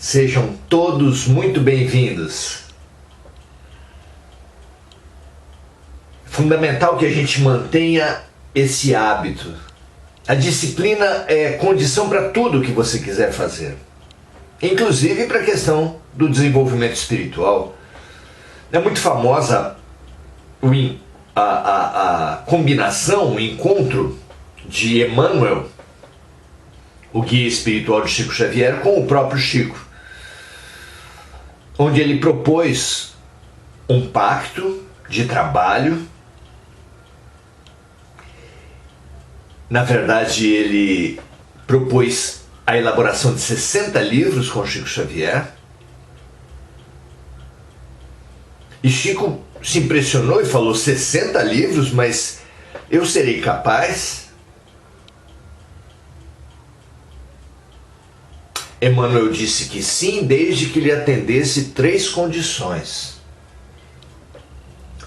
Sejam todos muito bem-vindos. Fundamental que a gente mantenha esse hábito. A disciplina é condição para tudo que você quiser fazer, inclusive para a questão do desenvolvimento espiritual. É muito famosa a combinação, o encontro de Emmanuel, o guia espiritual de Chico Xavier, com o próprio Chico, onde ele propôs um pacto de trabalho. Na verdade, ele propôs a elaboração de 60 livros com Chico Xavier. E Chico se impressionou e falou: 60 livros, mas eu serei capaz? Emmanuel disse que sim, desde que lhe atendesse 3 condições.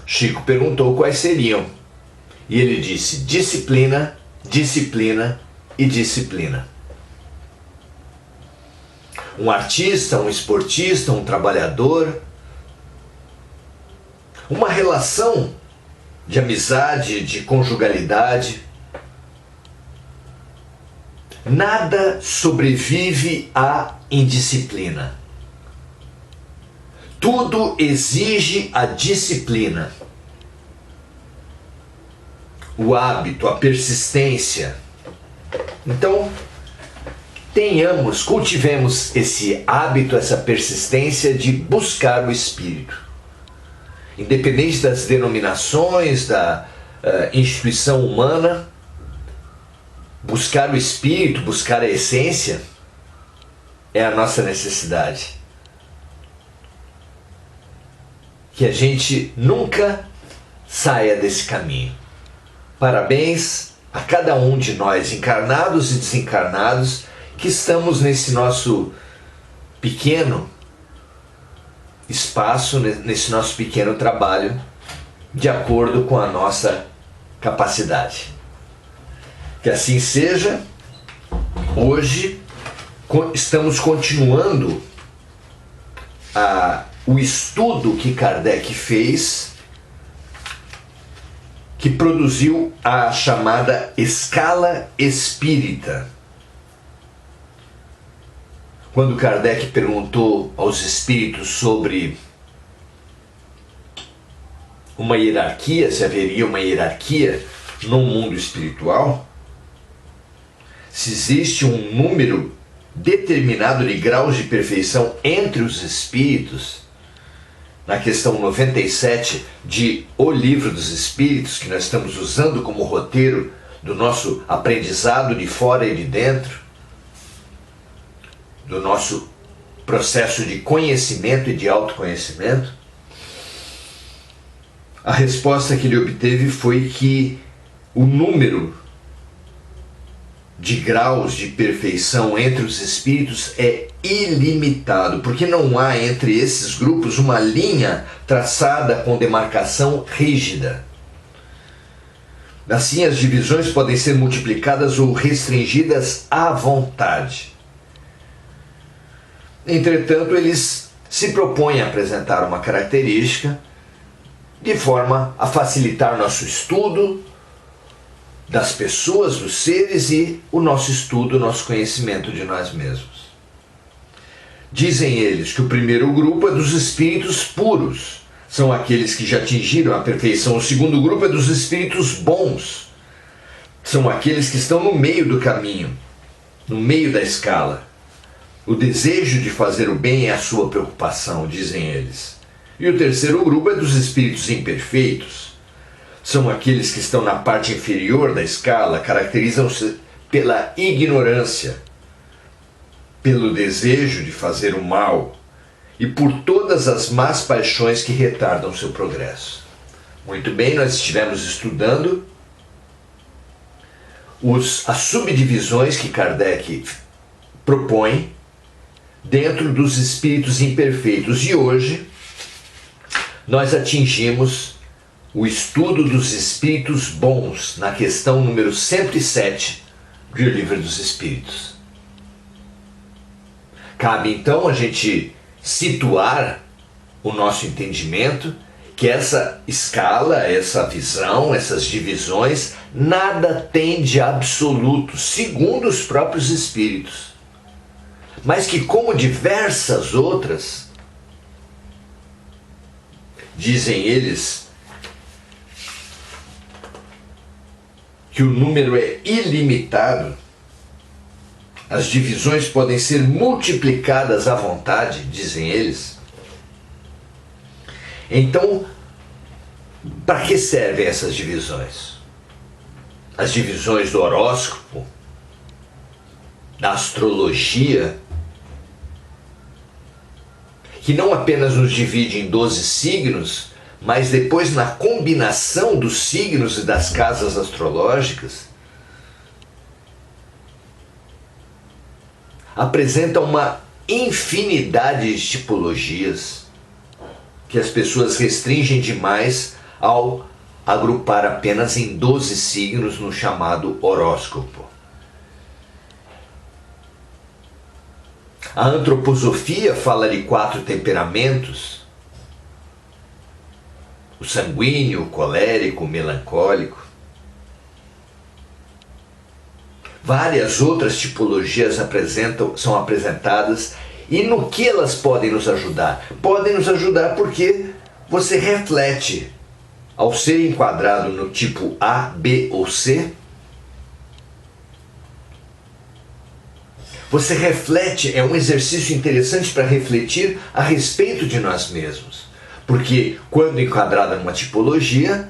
Chico perguntou quais seriam. E ele disse: disciplina, disciplina e disciplina. Um artista, um esportista, um trabalhador, uma relação de amizade, de conjugalidade, nada sobrevive à indisciplina. Tudo exige a disciplina. O hábito, a persistência. Então, cultivemos esse hábito, essa persistência de buscar o Espírito. Independente das denominações, da instituição humana, buscar o Espírito, buscar a essência, é a nossa necessidade. Que a gente nunca saia desse caminho. Parabéns a cada um de nós, encarnados e desencarnados, que estamos nesse nosso pequeno espaço, nesse nosso pequeno trabalho, de acordo com a nossa capacidade. Que assim seja. Hoje estamos continuando o estudo que Kardec fez, que produziu a chamada escala espírita. Quando Kardec perguntou aos espíritos sobre uma hierarquia, se haveria uma hierarquia no mundo espiritual, se existe um número determinado de graus de perfeição entre os espíritos, na questão 97 de O Livro dos Espíritos, que nós estamos usando como roteiro do nosso aprendizado de fora e de dentro, do nosso processo de conhecimento e de autoconhecimento, a resposta que ele obteve foi que o número de graus de perfeição entre os espíritos é ilimitado, porque não há entre esses grupos uma linha traçada com demarcação rígida. Assim, as divisões podem ser multiplicadas ou restringidas à vontade. Entretanto, eles se propõem a apresentar uma característica de forma a facilitar nosso estudo das pessoas, dos seres e o nosso estudo, o nosso conhecimento de nós mesmos. Dizem eles que o primeiro grupo é dos espíritos puros, são aqueles que já atingiram a perfeição. O segundo grupo é dos espíritos bons, são aqueles que estão no meio do caminho, no meio da escala. O desejo de fazer o bem é a sua preocupação, dizem eles. E o terceiro grupo é dos espíritos imperfeitos. São aqueles que estão na parte inferior da escala, caracterizam-se pela ignorância, pelo desejo de fazer o mal e por todas as más paixões que retardam seu progresso. Muito bem, nós estivemos estudando as subdivisões que Kardec propõe dentro dos espíritos imperfeitos. E hoje nós atingimos o estudo dos espíritos bons na questão número 107 do Livro dos Espíritos. Cabe então a gente situar o nosso entendimento que essa escala, essa visão, essas divisões, nada tem de absoluto, segundo os próprios espíritos. Mas que, como diversas outras, dizem eles que o número é ilimitado, as divisões podem ser multiplicadas à vontade, dizem eles. Então, para que servem essas divisões? As divisões do horóscopo, da astrologia, que não apenas nos divide em 12 signos, mas depois na combinação dos signos e das casas astrológicas, apresenta uma infinidade de tipologias que as pessoas restringem demais ao agrupar apenas em 12 signos no chamado horóscopo. A antroposofia fala de 4 temperamentos: o sanguíneo, o colérico, o melancólico. Várias outras tipologias são apresentadas. E no que elas podem nos ajudar? Podem nos ajudar porque você reflete, ao ser enquadrado no tipo A, B ou C, você reflete, é um exercício interessante para refletir a respeito de nós mesmos. Porque quando enquadrada numa tipologia,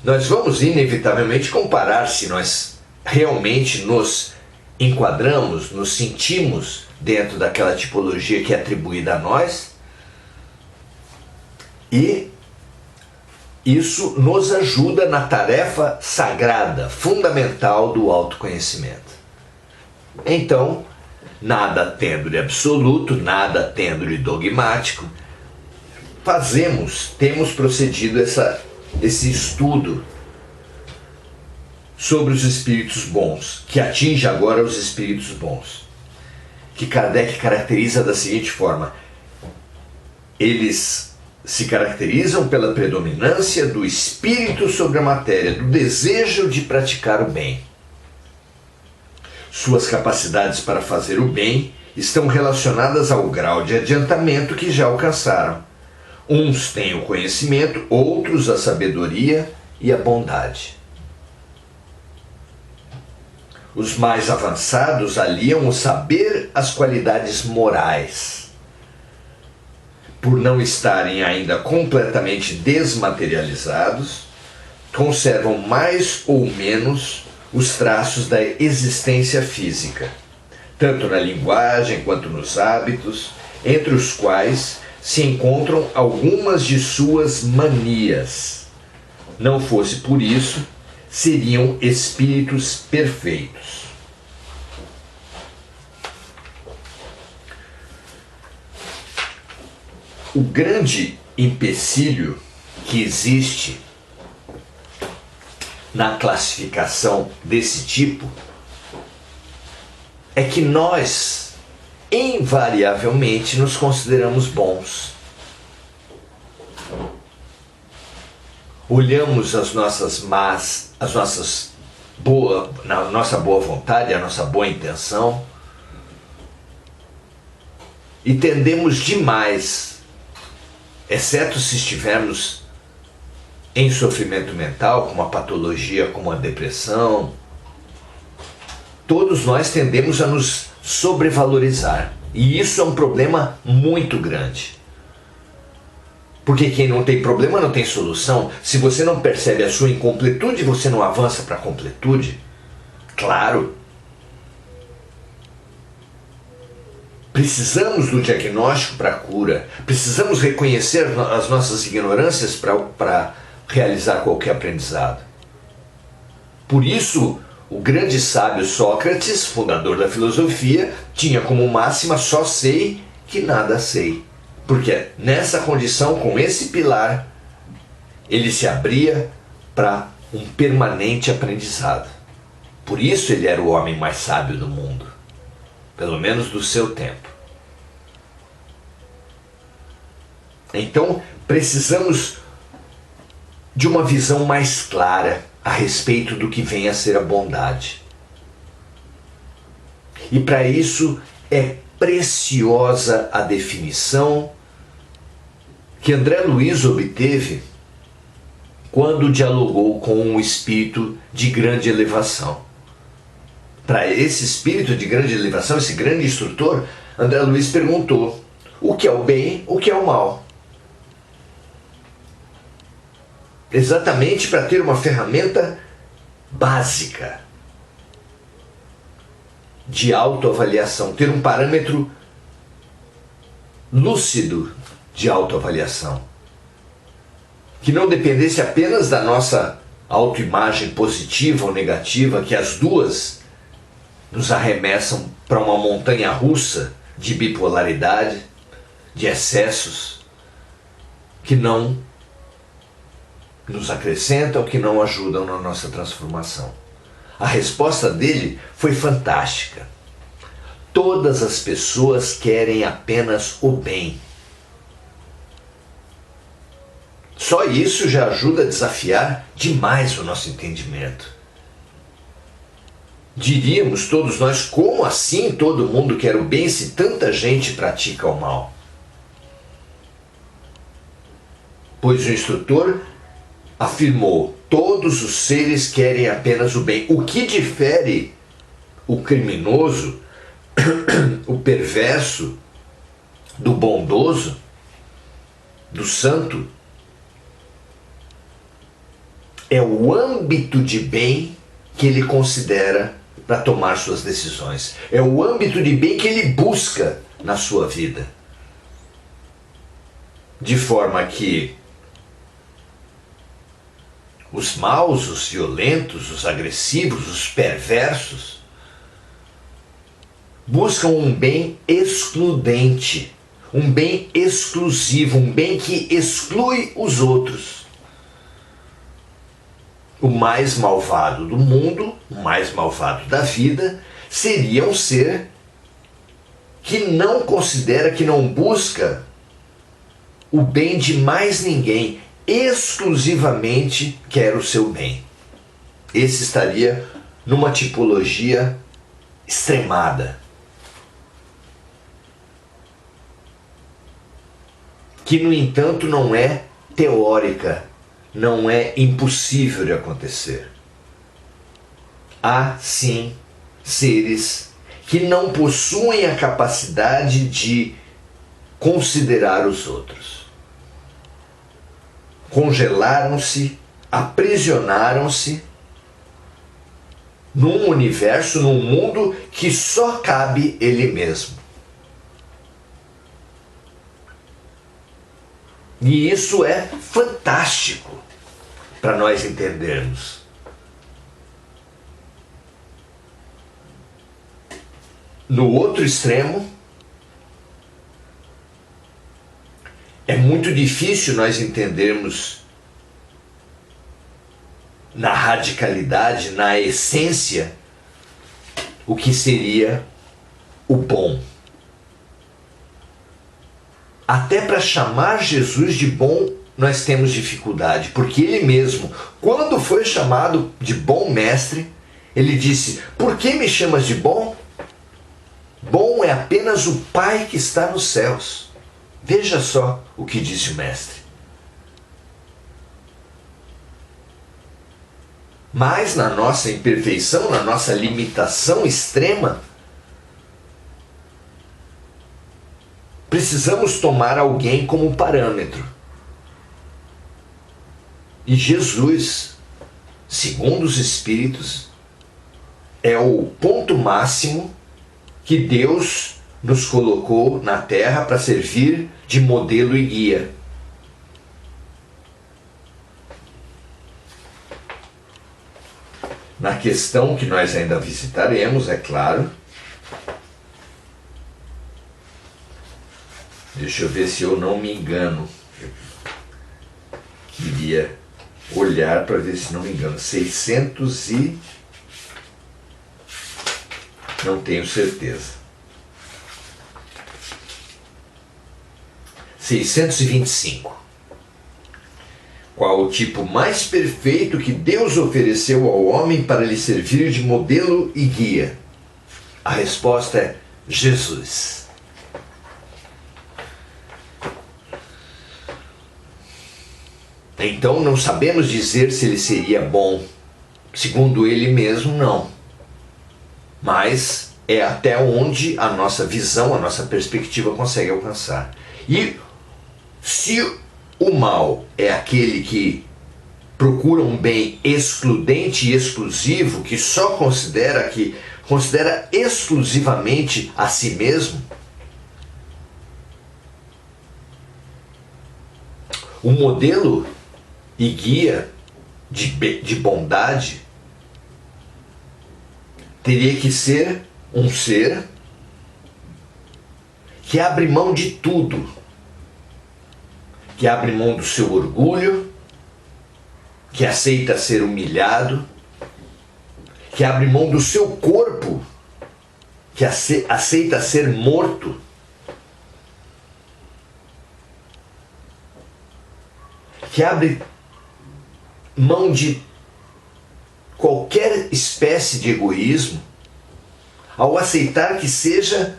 nós vamos inevitavelmente comparar se nós realmente nos enquadramos, nos sentimos dentro daquela tipologia que é atribuída a nós, e isso nos ajuda na tarefa sagrada, fundamental do autoconhecimento. Então, nada tendo de absoluto, nada tendo de dogmático, temos procedido esse estudo sobre os espíritos bons, que atinge agora os espíritos bons, que Kardec caracteriza da seguinte forma: eles se caracterizam pela predominância do espírito sobre a matéria, do desejo de praticar o bem. Suas capacidades para fazer o bem estão relacionadas ao grau de adiantamento que já alcançaram. Uns têm o conhecimento, outros a sabedoria e a bondade. Os mais avançados aliam o saber às qualidades morais. Por não estarem ainda completamente desmaterializados, conservam mais ou menos os traços da existência física, tanto na linguagem quanto nos hábitos, entre os quais se encontram algumas de suas manias. Não fosse por isso, seriam espíritos perfeitos. O grande empecilho que existe na classificação desse tipo é que nós invariavelmente nos consideramos bons. Olhamos as nossas más, na nossa boa vontade, a nossa boa intenção, e tendemos demais, exceto se estivermos em sofrimento mental, com uma patologia como a depressão, todos nós tendemos a nos sobrevalorizar. E isso é um problema muito grande. Porque quem não tem problema não tem solução. Se você não percebe a sua incompletude, você não avança para a completude. Claro. Precisamos do diagnóstico para a cura. Precisamos reconhecer as nossas ignorâncias para realizar qualquer aprendizado. Por isso, o grande sábio Sócrates, fundador da filosofia, tinha como máxima: só sei que nada sei. Porque nessa condição, com esse pilar, ele se abria para um permanente aprendizado. Por isso ele era o homem mais sábio do mundo. pelo menos do seu tempo. Então, precisamos de uma visão mais clara a respeito do que vem a ser a bondade. E para isso é preciosa a definição que André Luiz obteve quando dialogou com um espírito de grande elevação. Para esse espírito de grande elevação, esse grande instrutor, André Luiz perguntou: o que é o bem, o que é o mal? Exatamente para ter uma ferramenta básica de autoavaliação, ter um parâmetro lúcido de autoavaliação, que não dependesse apenas da nossa autoimagem positiva ou negativa, que as duas nos arremessam para uma montanha russa de bipolaridade, de excessos, que não nos acrescentam, que não ajudam na nossa transformação. A resposta dele foi fantástica. Todas as pessoas querem apenas o bem. Só isso já ajuda a desafiar demais o nosso entendimento. Diríamos todos nós: como assim todo mundo quer o bem se tanta gente pratica o mal? Pois o instrutor afirmou: todos os seres querem apenas o bem. O que difere o criminoso, o perverso, do bondoso, do santo, é o âmbito de bem que ele considera para tomar suas decisões. É o âmbito de bem que ele busca na sua vida. De forma que os maus, os violentos, os agressivos, os perversos buscam um bem excludente, um bem exclusivo, um bem que exclui os outros. O mais malvado do mundo, o mais malvado da vida, seria um ser que não considera, que não busca o bem de mais ninguém, exclusivamente quer o seu bem. Esse estaria numa tipologia extremada, que no entanto não é teórica, não é impossível de acontecer. Há sim seres que não possuem a capacidade de considerar os outros. Congelaram-se, aprisionaram-se num universo, num mundo que só cabe ele mesmo. E isso é fantástico para nós entendermos. No outro extremo, é muito difícil nós entendermos na radicalidade, na essência, o que seria o bom. Até para chamar Jesus de bom, nós temos dificuldade, porque ele mesmo, quando foi chamado de bom mestre, ele disse: por que me chamas de bom? Bom é apenas o Pai que está nos céus. Veja só o que disse o mestre. Mas na nossa imperfeição, na nossa limitação extrema, precisamos tomar alguém como parâmetro. E Jesus, segundo os Espíritos, é o ponto máximo que Deus nos colocou na Terra para servir de modelo e guia. Na questão que nós ainda visitaremos, é claro. Deixa eu ver se eu não me engano. Eu queria olhar para ver se não me engano. 600 e... não tenho certeza. 625. Qual o tipo mais perfeito que Deus ofereceu ao homem para lhe servir de modelo e guia? A resposta é Jesus. Então não sabemos dizer se ele seria bom. Segundo ele mesmo, não. Mas é até onde a nossa visão, a nossa perspectiva consegue alcançar. E se o mal é aquele que procura um bem excludente e exclusivo, que só considera exclusivamente a si mesmo, o modelo e guia de bondade teria que ser um ser que abre mão de tudo, que abre mão do seu orgulho, que aceita ser humilhado, que abre mão do seu corpo, que aceita ser morto, que abre mão de qualquer espécie de egoísmo, ao aceitar que seja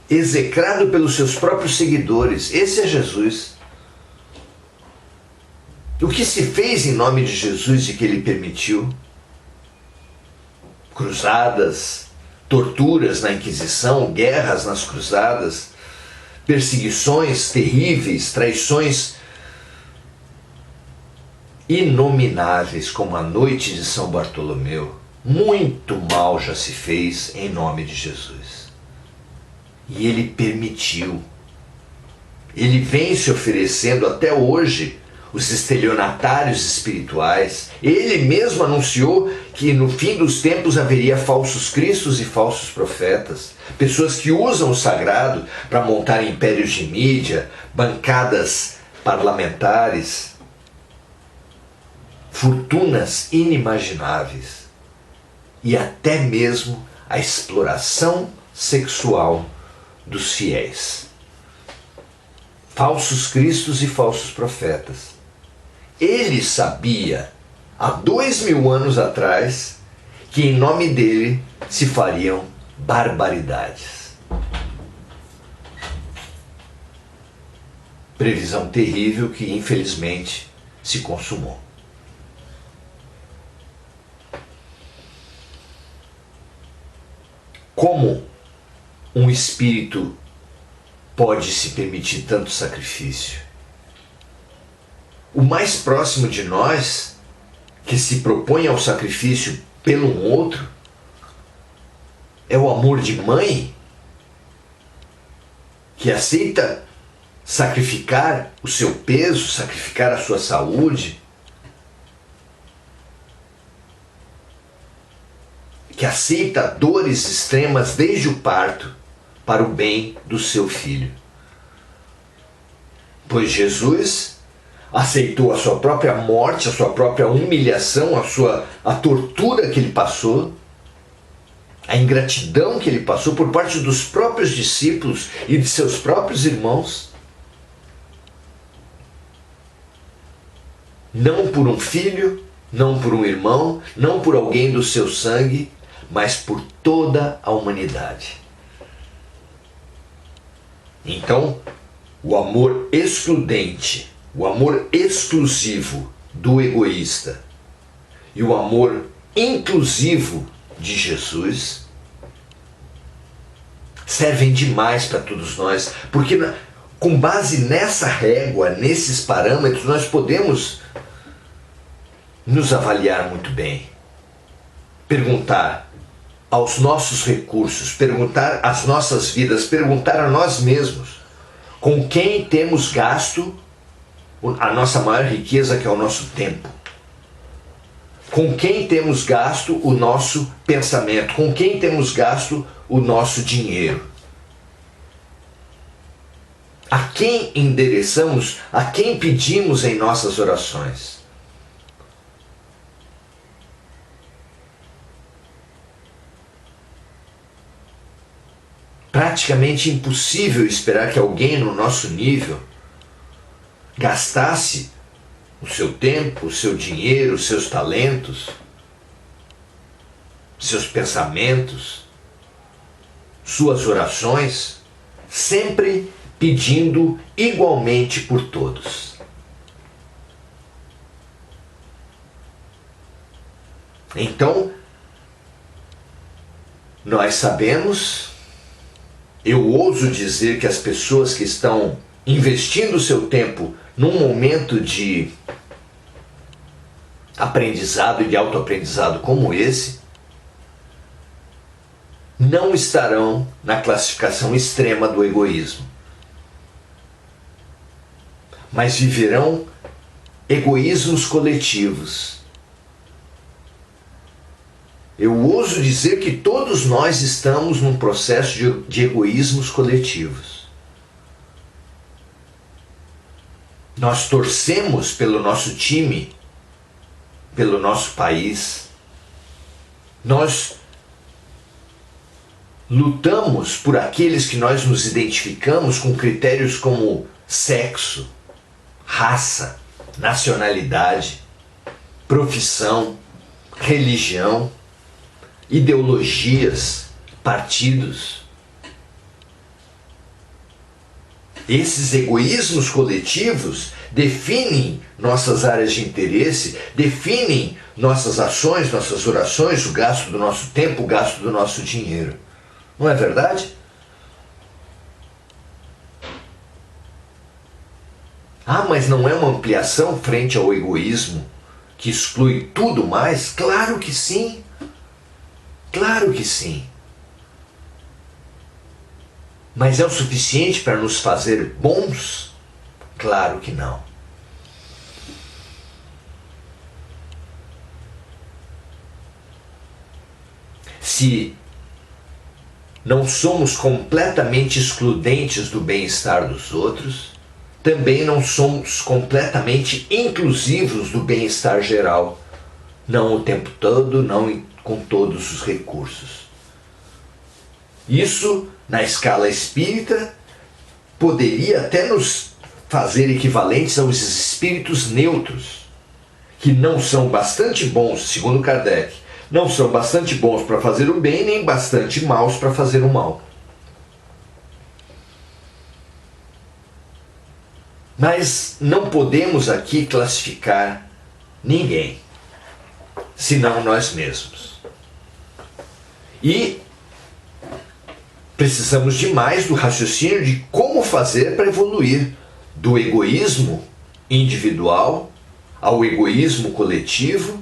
execrado pelos seus próprios seguidores. Esse é Jesus. O que se fez em nome de Jesus e que ele permitiu? Cruzadas, torturas na Inquisição, guerras nas cruzadas, perseguições terríveis, traições inomináveis, como a noite de São Bartolomeu. Muito mal já se fez em nome de Jesus. E ele permitiu. Ele vem se oferecendo até hoje os estelionatários espirituais. Ele mesmo anunciou que no fim dos tempos haveria falsos cristos e falsos profetas, pessoas que usam o sagrado para montar impérios de mídia, bancadas parlamentares, fortunas inimagináveis e até mesmo a exploração sexual dos fiéis. Falsos cristos e falsos profetas. Ele sabia, há 2000 anos atrás, que em nome dele se fariam barbaridades. Previsão terrível que infelizmente se consumou. Como um espírito pode se permitir tanto sacrifício? O mais próximo de nós, que se propõe ao sacrifício pelo outro, é o amor de mãe, que aceita sacrificar o seu peso, sacrificar a sua saúde, que aceita dores extremas desde o parto para o bem do seu filho. Pois Jesus aceitou a sua própria morte, a sua própria humilhação, a tortura que ele passou, a ingratidão que ele passou por parte dos próprios discípulos e de seus próprios irmãos. Não por um filho, não por um irmão, não por alguém do seu sangue, mas por toda a humanidade. Então, o amor excludente, o amor exclusivo do egoísta e o amor inclusivo de Jesus servem demais para todos nós, porque com base nessa régua, nesses parâmetros, nós podemos nos avaliar muito bem, perguntar aos nossos recursos, perguntar às nossas vidas, perguntar a nós mesmos com quem temos gasto a nossa maior riqueza, que é o nosso tempo. Com quem temos gasto o nosso pensamento, com quem temos gasto o nosso dinheiro. A quem endereçamos, a quem pedimos em nossas orações. Praticamente impossível esperar que alguém no nosso nível gastasse o seu tempo, o seu dinheiro, os seus talentos, seus pensamentos, suas orações, sempre pedindo igualmente por todos. Então, nós sabemos, eu ouso dizer que as pessoas que estão investindo o seu tempo num momento de aprendizado e de autoaprendizado como esse, não estarão na classificação extrema do egoísmo, mas viverão egoísmos coletivos. Eu ouso dizer que todos nós estamos num processo de egoísmos coletivos. Nós torcemos pelo nosso time, pelo nosso país. Nós lutamos por aqueles que nós nos identificamos com critérios como sexo, raça, nacionalidade, profissão, religião, ideologias, partidos. Esses egoísmos coletivos definem nossas áreas de interesse, definem nossas ações, nossas orações, o gasto do nosso tempo, o gasto do nosso dinheiro. Não é verdade? Ah, mas não é uma ampliação frente ao egoísmo que exclui tudo mais? Claro que sim. Claro que sim. Mas é o suficiente para nos fazer bons? Claro que não. Se não somos completamente excludentes do bem-estar dos outros, também não somos completamente inclusivos do bem-estar geral. Não o tempo todo, não com todos os recursos. Isso, na escala espírita, poderia até nos fazer equivalentes aos espíritos neutros, que não são bastante bons, segundo Kardec, não são bastante bons para fazer o bem, nem bastante maus para fazer o mal. Mas não podemos aqui classificar ninguém, senão nós mesmos. E precisamos de mais do raciocínio de como fazer para evoluir do egoísmo individual ao egoísmo coletivo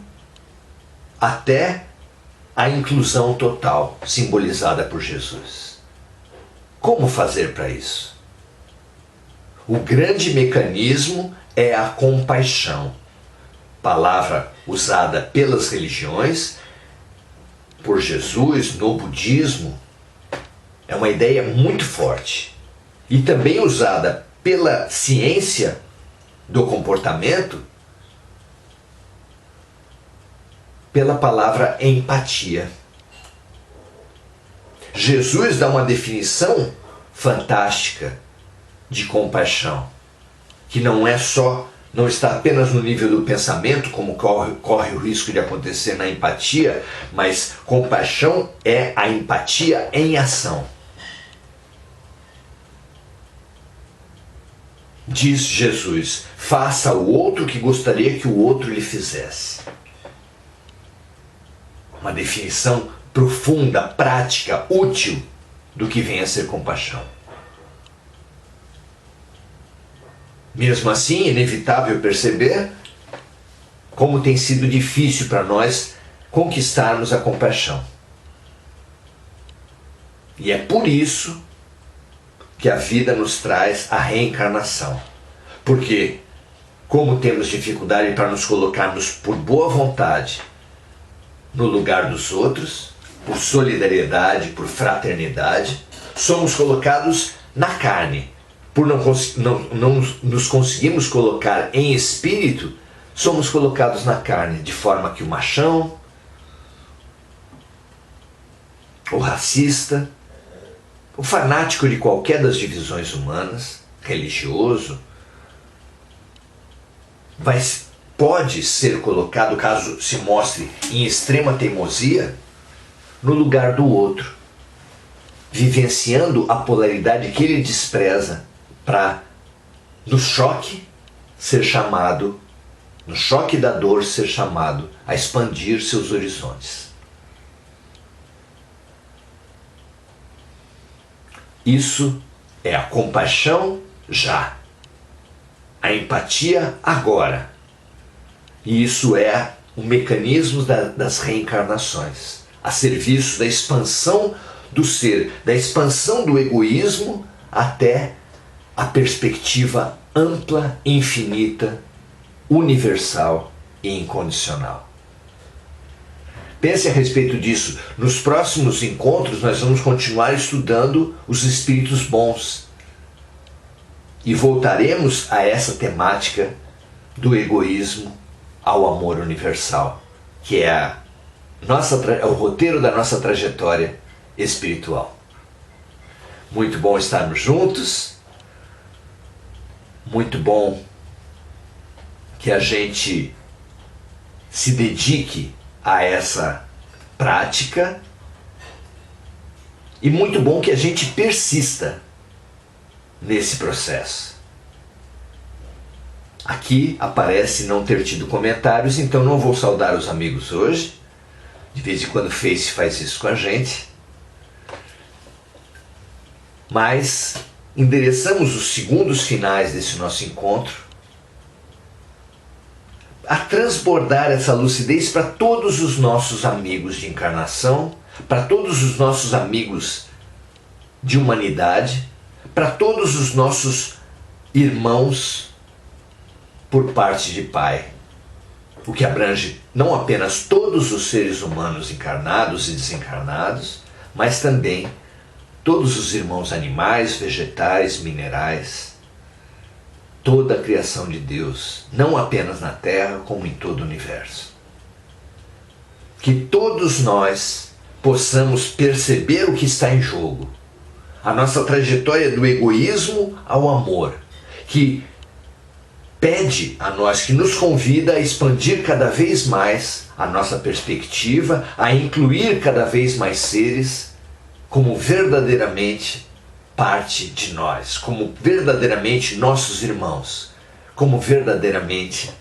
até a inclusão total simbolizada por Jesus. Como fazer para isso? O grande mecanismo é a compaixão, palavra usada pelas religiões, por Jesus, no budismo. É uma ideia muito forte e também usada pela ciência do comportamento, pela palavra empatia. Jesus dá uma definição fantástica de compaixão, que não está apenas no nível do pensamento, como corre o risco de acontecer na empatia, mas compaixão é a empatia em ação. Diz Jesus: faça ao outro o que gostaria que o outro lhe fizesse. Uma definição profunda, prática, útil do que vem a ser compaixão. Mesmo assim, é inevitável perceber como tem sido difícil para nós conquistarmos a compaixão. E é por isso que a vida nos traz a reencarnação. Porque, como temos dificuldade para nos colocarmos por boa vontade no lugar dos outros, por solidariedade, por fraternidade, somos colocados na carne. Por não nos conseguimos colocar em espírito, somos colocados na carne, de forma que o machão, o racista, o fanático de qualquer das divisões humanas, religioso, pode ser colocado, caso se mostre em extrema teimosia, no lugar do outro, vivenciando a polaridade que ele despreza, para, no choque da dor, ser chamado a expandir seus horizontes. Isso é a compaixão já, a empatia agora. E isso é o mecanismo das reencarnações, a serviço da expansão do ser, da expansão do egoísmo até a perspectiva ampla, infinita, universal e incondicional. Pense a respeito disso. Nos próximos encontros nós vamos continuar estudando os espíritos bons e voltaremos a essa temática do egoísmo ao amor universal, que é o roteiro da nossa trajetória espiritual. Muito bom estarmos juntos, muito bom que a gente se dedique a essa prática e muito bom que a gente persista nesse processo. Aqui aparece não ter tido comentários, então não vou saudar os amigos hoje. De vez em quando o Face faz isso com a gente. Mas endereçamos os segundos finais desse nosso encontro a transbordar essa lucidez para todos os nossos amigos de encarnação, para todos os nossos amigos de humanidade, para todos os nossos irmãos por parte de Pai, o que abrange não apenas todos os seres humanos encarnados e desencarnados, mas também todos os irmãos animais, vegetais, minerais, toda a criação de Deus, não apenas na Terra, como em todo o universo. Que todos nós possamos perceber o que está em jogo, a nossa trajetória do egoísmo ao amor, que pede a nós, que nos convida a expandir cada vez mais a nossa perspectiva, a incluir cada vez mais seres como verdadeiramente parte de nós, como verdadeiramente nossos irmãos, como verdadeiramente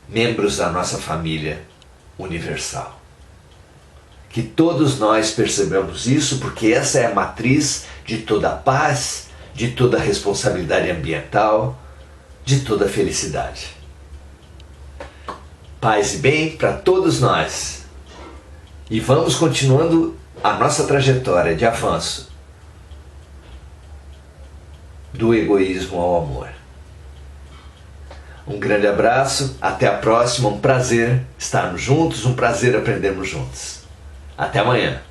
membros da nossa família universal. Que todos nós percebamos isso, porque essa é a matriz de toda a paz, de toda a responsabilidade ambiental, de toda a felicidade. Paz e bem para todos nós. E vamos continuando a nossa trajetória de avanço do egoísmo ao amor. Um grande abraço, até a próxima, um prazer estarmos juntos, um prazer aprendermos juntos. Até amanhã.